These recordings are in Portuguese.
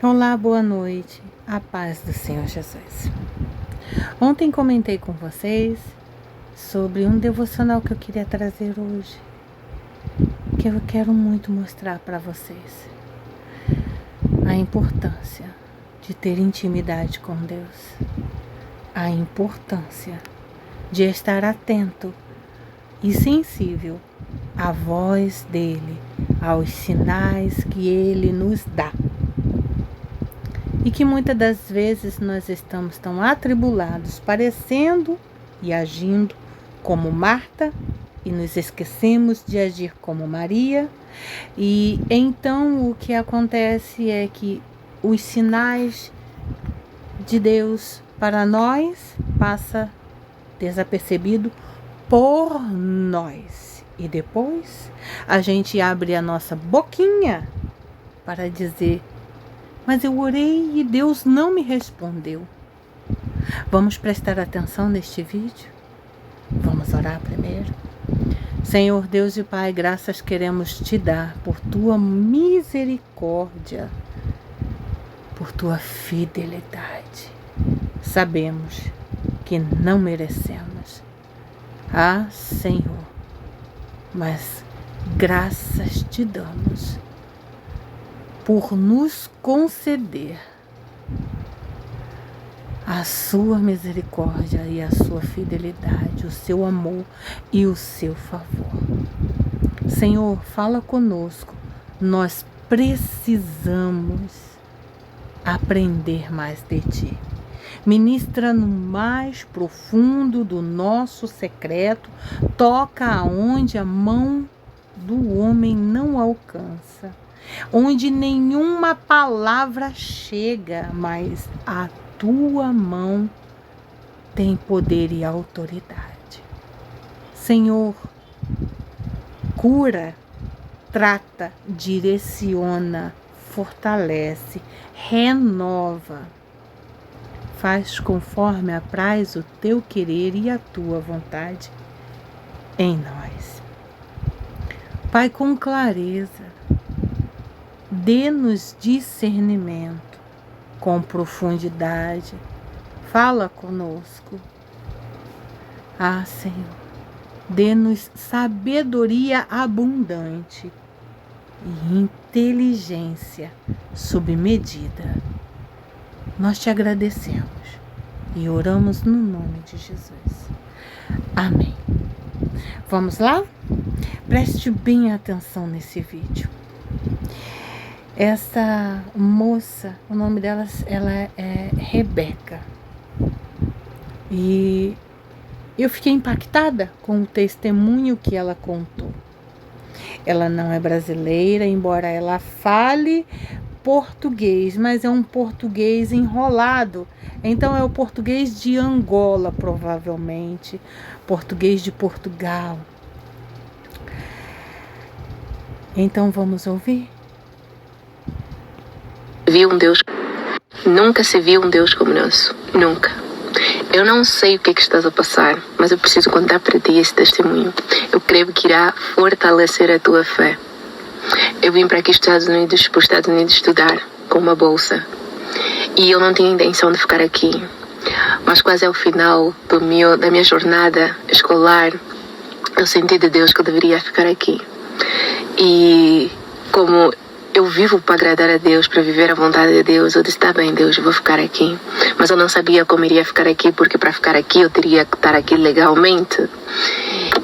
Olá, boa noite. A paz do Senhor Jesus. Ontem comentei com vocês sobre um devocional que eu queria trazer hoje, que eu quero muito mostrar para vocês. A importância de ter intimidade com Deus. A importância de estar atento e sensível à voz dele, aos sinais que ele nos dá. E que muitas das vezes nós estamos tão atribulados, parecendo e agindo como Marta, e nos esquecemos de agir como Maria. E então o que acontece é que os sinais de Deus para nós passa desapercebido por nós. E depois a gente abre a nossa boquinha para dizer: mas eu orei e Deus não me respondeu. Vamos prestar atenção neste vídeo? Vamos orar primeiro? Senhor Deus e Pai, graças queremos te dar por tua misericórdia, por tua fidelidade. Sabemos que não merecemos. Ah, Senhor, mas graças te damos por nos conceder a sua misericórdia e a sua fidelidade, o seu amor e o seu favor. Senhor, fala conosco. Nós precisamos aprender mais de Ti. Ministra no mais profundo do nosso secreto, toca aonde a mão do homem não alcança, onde nenhuma palavra chega, mas a tua mão tem poder e autoridade. Senhor, cura, trata, direciona, fortalece, renova. Faz conforme apraz o teu querer e a tua vontade em nós. Pai, com clareza, dê-nos discernimento, com profundidade, fala conosco. Ah, Senhor, dê-nos sabedoria abundante e inteligência sob medida. Nós te agradecemos e oramos no nome de Jesus. Amém. Vamos lá? Preste bem atenção nesse vídeo. Essa moça, o nome dela é Rebeca. E eu fiquei impactada com o testemunho que ela contou. Ela não é brasileira, embora ela fale português, mas é um português enrolado. Então é o português de Angola, provavelmente, português de Portugal. Então vamos ouvir? Nunca se viu um Deus como o nosso, nunca. Eu não sei o que estás a passar, mas eu preciso contar para ti esse testemunho. Eu creio que irá fortalecer a tua fé. Eu vim para aqui para os Estados Unidos estudar com uma bolsa. E eu não tinha intenção de ficar aqui. Mas quase ao final da minha jornada escolar, eu senti de Deus que eu deveria ficar aqui. E como eu vivo para agradar a Deus, para viver a vontade de Deus, eu disse: tá bem, Deus, eu vou ficar aqui. Mas eu não sabia como iria ficar aqui, porque para ficar aqui eu teria que estar aqui legalmente.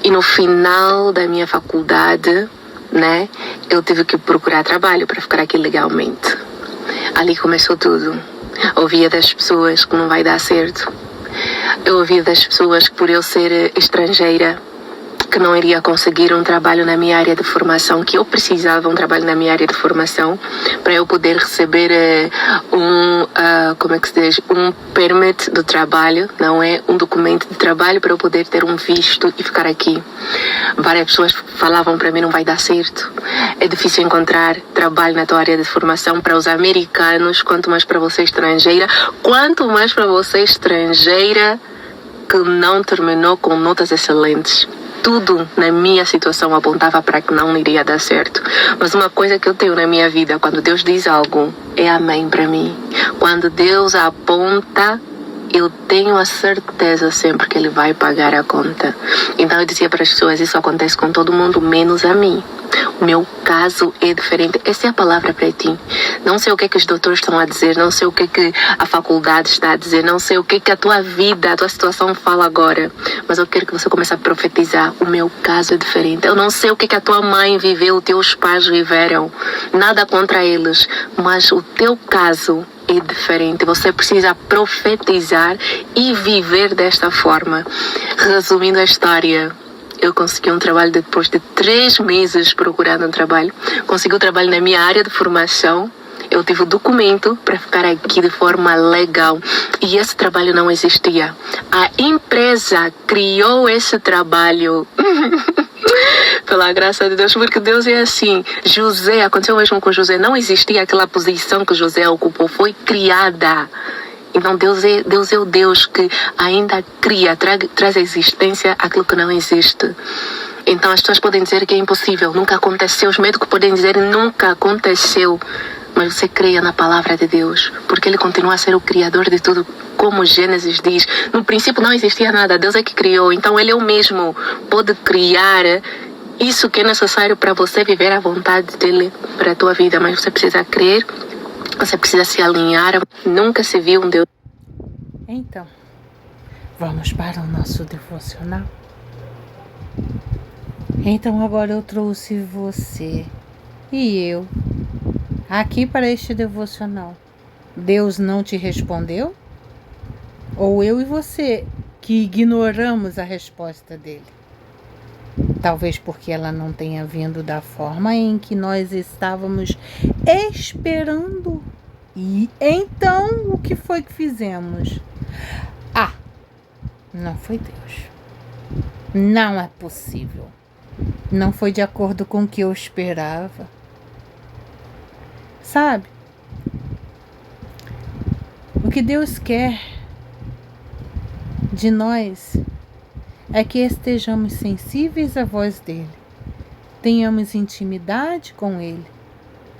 E no final da minha faculdade, né, eu tive que procurar trabalho para ficar aqui legalmente. Ali começou tudo. Ouvia das pessoas que não vai dar certo. Eu ouvia das pessoas que por eu ser estrangeira, que não iria conseguir um trabalho na minha área de formação, que eu precisava um trabalho na minha área de formação para eu poder receber um permit de trabalho, não é? Um documento de trabalho para eu poder ter um visto e ficar aqui. Várias pessoas falavam para mim: não vai dar certo, é difícil encontrar trabalho na tua área de formação para os americanos, quanto mais para você estrangeira que não terminou com notas excelentes. tudo na minha situação apontava para que não iria dar certo. Mas uma coisa que eu tenho na minha vida, quando Deus diz algo, é amém para mim. Quando Deus aponta, eu tenho a certeza sempre que Ele vai pagar a conta. Então eu dizia para as pessoas, isso acontece com todo mundo, menos a mim. O meu caso é diferente. Essa é a palavra para ti. Não sei o que os doutores estão a dizer, não sei o que a faculdade está a dizer, não sei o que a tua vida, a tua situação fala agora. Mas eu quero que você comece a profetizar. O meu caso é diferente. Eu não sei o que a tua mãe viveu, os teus pais viveram. Nada contra eles. Mas o teu caso é diferente. Você precisa profetizar e viver desta forma. Resumindo a história, eu consegui um trabalho depois de 3 meses procurando um trabalho. Consegui um trabalho na minha área de formação. Eu tive o documento para ficar aqui de forma legal. E esse trabalho não existia. A empresa criou esse trabalho. Pela graça de Deus, porque Deus é assim. José, aconteceu mesmo com José. Não existia aquela posição que José ocupou. Foi criada. Então Deus é o Deus que ainda cria, traz à existência aquilo que não existe. Então as pessoas podem dizer que é impossível, nunca aconteceu. Os médicos podem dizer nunca aconteceu. Mas você creia na palavra de Deus, porque Ele continua a ser o Criador de tudo. Como Gênesis diz, no princípio não existia nada, Deus é que criou. Então Ele é o mesmo, pode criar isso que é necessário para você viver a vontade dEle para a tua vida. Mas você precisa crer, você precisa se alinhar. Nunca se viu um Deus. Então, vamos para o nosso devocional. Então agora eu trouxe você e eu aqui para este devocional. Deus não te respondeu? Ou eu e você que ignoramos a resposta dele? Talvez porque ela não tenha vindo da forma em que nós estávamos esperando. E então, o que foi que fizemos? Não foi Deus. Não é possível. Não foi de acordo com o que eu esperava. Sabe? O que Deus quer de nós é que estejamos sensíveis à voz dele, tenhamos intimidade com ele,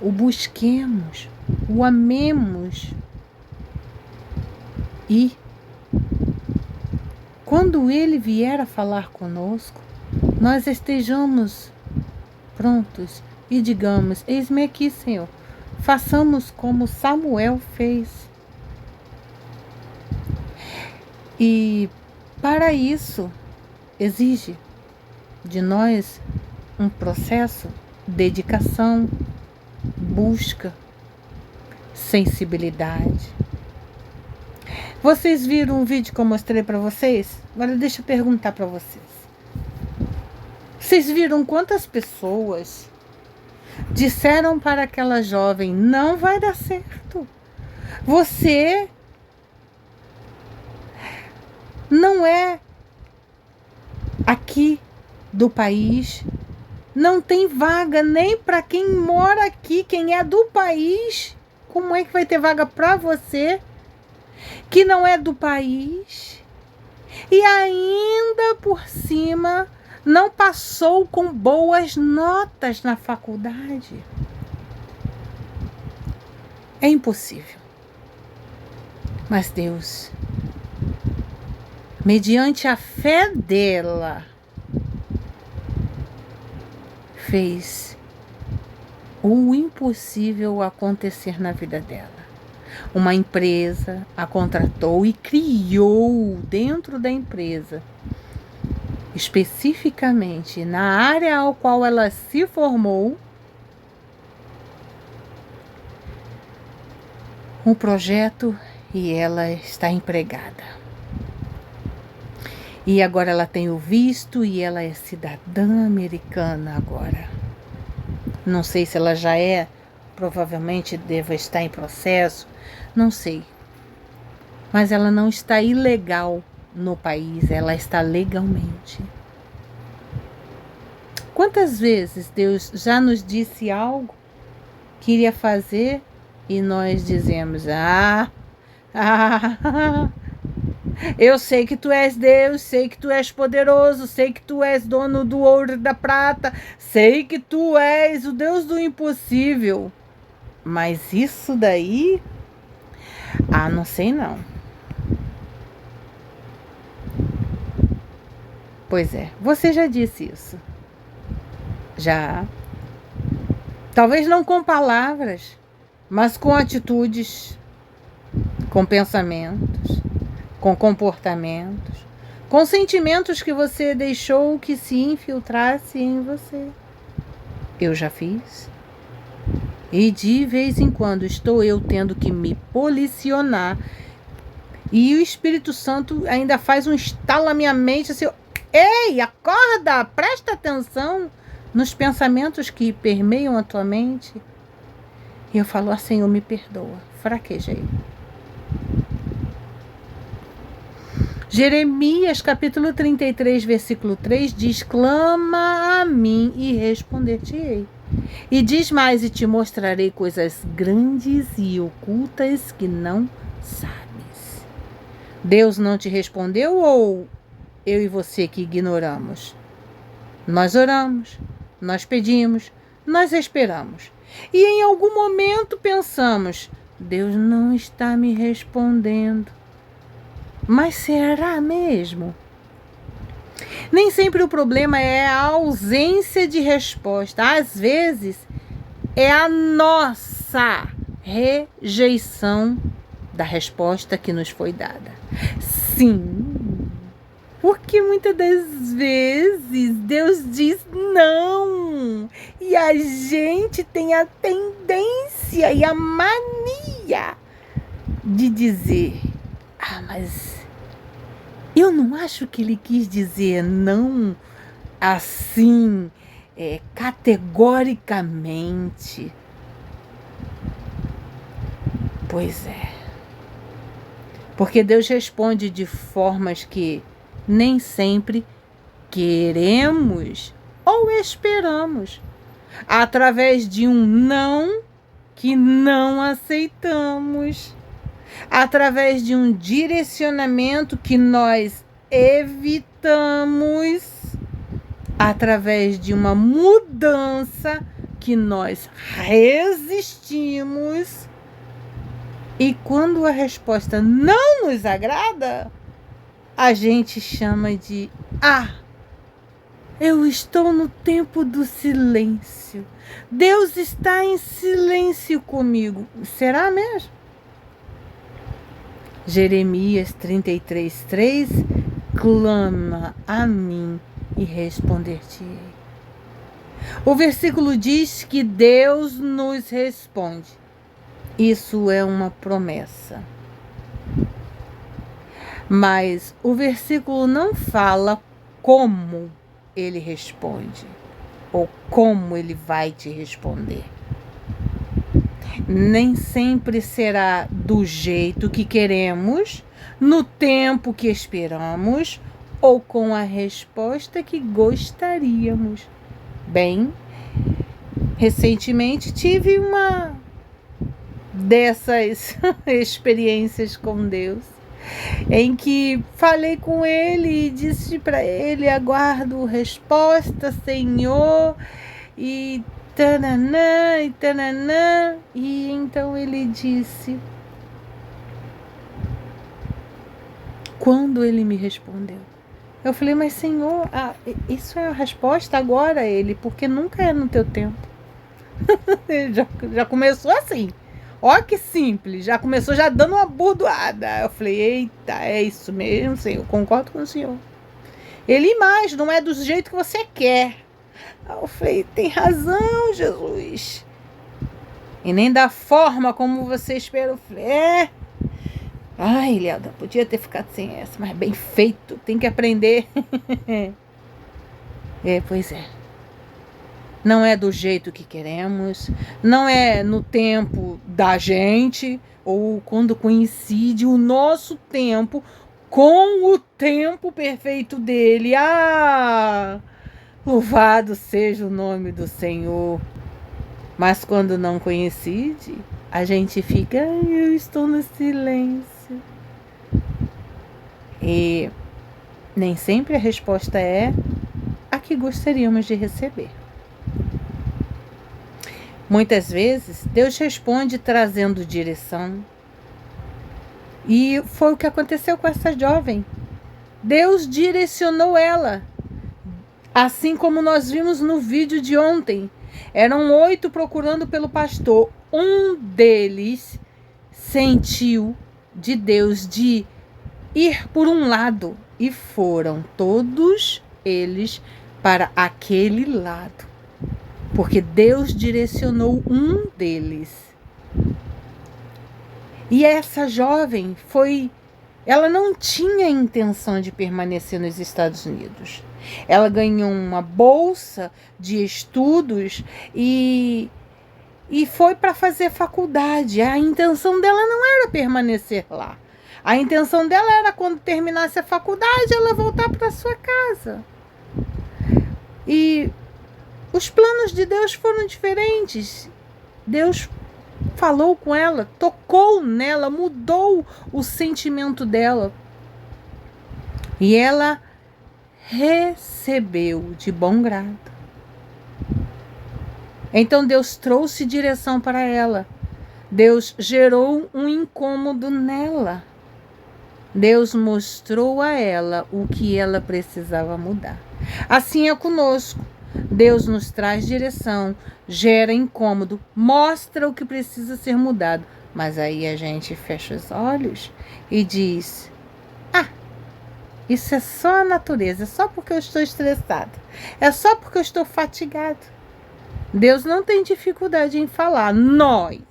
o busquemos, o amemos e quando ele vier a falar conosco, nós estejamos prontos e digamos, eis-me aqui, Senhor, façamos como Samuel fez. E para isso, exige de nós um processo, dedicação, busca, sensibilidade. Vocês viram um vídeo que eu mostrei para vocês? Agora deixa eu perguntar para vocês. Vocês viram quantas pessoas disseram para aquela jovem, não vai dar certo. Você não é aqui do país, não tem vaga nem para quem mora aqui, quem é do país. Como é que vai ter vaga para você que não é do país e ainda por cima não passou com boas notas na faculdade? É impossível. Mas Deus, mediante a fé dela, fez o impossível acontecer na vida dela. Uma empresa a contratou e criou dentro da empresa, especificamente na área ao qual ela se formou, um projeto e ela está empregada. E agora ela tem o visto e ela é cidadã americana agora. Não sei se ela já é, provavelmente deva estar em processo, não sei. Mas ela não está ilegal no país, ela está legalmente. Quantas vezes Deus já nos disse algo que iria fazer e nós dizemos, Eu sei que tu és Deus, sei que tu és poderoso, sei que tu és dono do ouro e da prata, sei que tu és o Deus do impossível. Mas isso daí, não sei não. Pois é, você já disse isso. Já. Talvez não com palavras, mas com atitudes, com pensamentos, com comportamentos, com sentimentos que você deixou que se infiltrasse em você. Eu já fiz. E de vez em quando estou eu tendo que me posicionar. E o Espírito Santo ainda faz um estalo na minha mente assim: ei, acorda, presta atenção nos pensamentos que permeiam a tua mente. E eu falo: Senhor, me perdoa, fraquejei. Jeremias capítulo 33, versículo 3 diz: clama a mim e responder-te-ei. E diz mais: e te mostrarei coisas grandes e ocultas que não sabes. Deus não te respondeu ou eu e você que ignoramos? Nós oramos, nós pedimos, nós esperamos. E em algum momento pensamos: Deus não está me respondendo. Mas será mesmo? Nem sempre o problema é a ausência de resposta. Às vezes é a nossa rejeição da resposta que nos foi dada. Sim, porque muitas das vezes Deus diz não. E a gente tem a tendência e a mania de dizer: mas eu não acho que ele quis dizer não assim, categoricamente. Pois é. Porque Deus responde de formas que nem sempre queremos ou esperamos. Através de um não que não aceitamos. Através de um direcionamento que nós evitamos, através de uma mudança que nós resistimos. E quando a resposta não nos agrada, a gente chama de: eu estou no tempo do silêncio. Deus está em silêncio comigo. Será mesmo? Jeremias 33, 3: clama a mim e responder-te-ei. O versículo diz que Deus nos responde. Isso é uma promessa. Mas o versículo não fala como ele responde ou como ele vai te responder. Nem sempre será do jeito que queremos, no tempo que esperamos ou com a resposta que gostaríamos. Bem, recentemente tive uma dessas experiências com Deus, em que falei com ele e disse para ele: aguardo resposta, Senhor, e tananã, e tananã. E então ele disse, quando ele me respondeu, eu falei: mas Senhor, isso é a resposta agora? Ele: porque nunca é no teu tempo. já começou assim. Ó que simples, já começou já dando uma burdoada. Eu falei: eita, é isso mesmo, Senhor, concordo com o Senhor. Ele: mais, não é do jeito que você quer. Eu falei: tem razão, Jesus. E nem da forma como você espera. Eu falei: ai, Léada, podia ter ficado sem essa, mas bem feito, tem que aprender. Pois é. Não é do jeito que queremos, não é no tempo da gente, ou quando coincide o nosso tempo com o tempo perfeito dele. Louvado seja o nome do Senhor. Mas quando não coincide, a gente fica: eu estou no silêncio. E nem sempre a resposta é a que gostaríamos de receber. Muitas vezes, Deus responde trazendo direção. E foi o que aconteceu com essa jovem. Deus direcionou ela. Assim como nós vimos no vídeo de ontem. Eram 8 procurando pelo pastor. Um deles sentiu de Deus de ir por um lado. E foram todos eles para aquele lado. Porque Deus direcionou um deles. E essa jovem ela não tinha intenção de permanecer nos Estados Unidos. Ela ganhou uma bolsa de estudos e foi para fazer faculdade. A intenção dela não era permanecer lá. A intenção dela era, quando terminasse a faculdade, ela voltar para sua casa. E os planos de Deus foram diferentes. Deus falou com ela, tocou nela, mudou o sentimento dela. E ela recebeu de bom grado. Então Deus trouxe direção para ela. Deus gerou um incômodo nela. Deus mostrou a ela o que ela precisava mudar. Assim é conosco. Deus nos traz direção, gera incômodo, mostra o que precisa ser mudado. Mas aí a gente fecha os olhos e diz: isso é só a natureza, é só porque eu estou estressado, é só porque eu estou fatigado. Deus não tem dificuldade em falar. Nós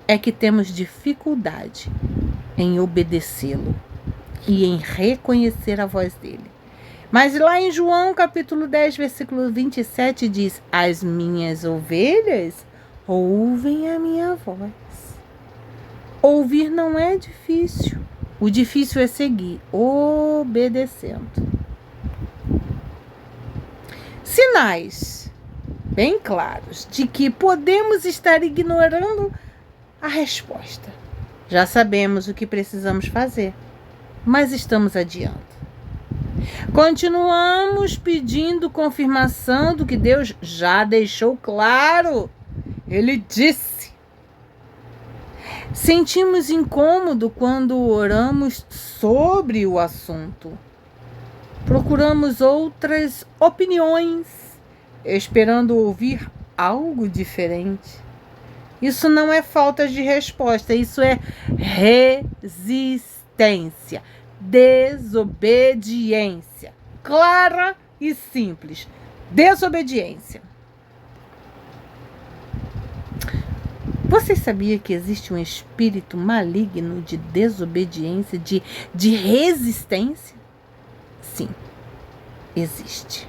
é que temos dificuldade em obedecê-lo e em reconhecer a voz dele. Mas lá em João capítulo 10, versículo 27 diz: as minhas ovelhas ouvem a minha voz. Ouvir não é difícil. O difícil é seguir, obedecendo. Sinais bem claros de que podemos estar ignorando a resposta. Já sabemos o que precisamos fazer, mas estamos adiando. Continuamos pedindo confirmação do que Deus já deixou claro. Ele disse. Sentimos incômodo quando oramos sobre o assunto. Procuramos outras opiniões, esperando ouvir algo diferente. Isso não é falta de resposta, isso é resistência. Desobediência. Clara e simples. Desobediência. Você sabia que existe um espírito maligno de desobediência, de resistência? Sim, existe.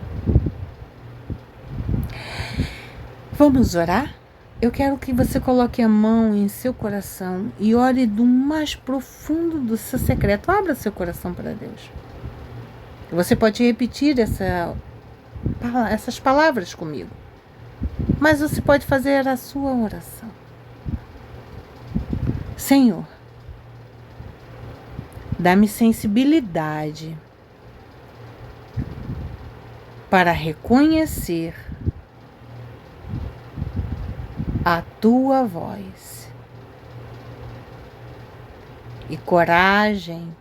Vamos orar? Eu quero que você coloque a mão em seu coração e ore do mais profundo do seu secreto. Abra seu coração para Deus. Você pode repetir essas palavras comigo, mas você pode fazer a sua oração. Senhor, dá-me sensibilidade para reconhecer a tua voz e coragem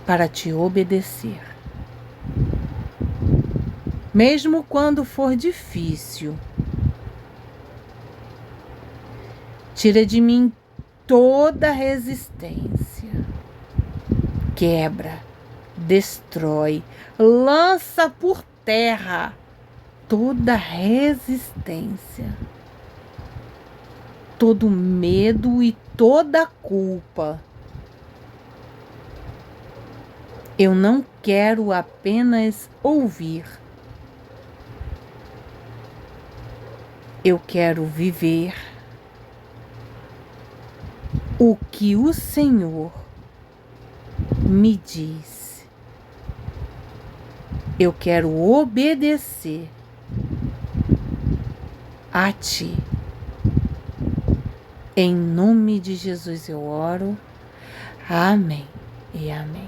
para te obedecer, mesmo quando for difícil. Tira de mim toda resistência, quebra, destrói, lança por terra toda resistência, todo medo e toda culpa. Eu não quero apenas ouvir. Eu quero viver o que o Senhor me diz. Eu quero obedecer a Ti. Em nome de Jesus eu oro. Amém e amém.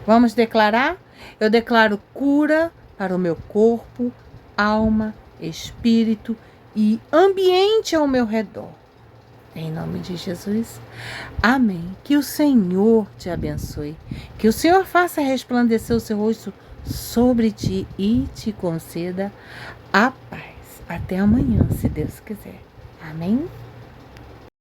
Vamos declarar? Eu declaro cura para o meu corpo, alma, espírito e ambiente ao meu redor. Em nome de Jesus. Amém. Que o Senhor te abençoe. Que o Senhor faça resplandecer o seu rosto sobre ti e te conceda a paz. Até amanhã, se Deus quiser. Amém.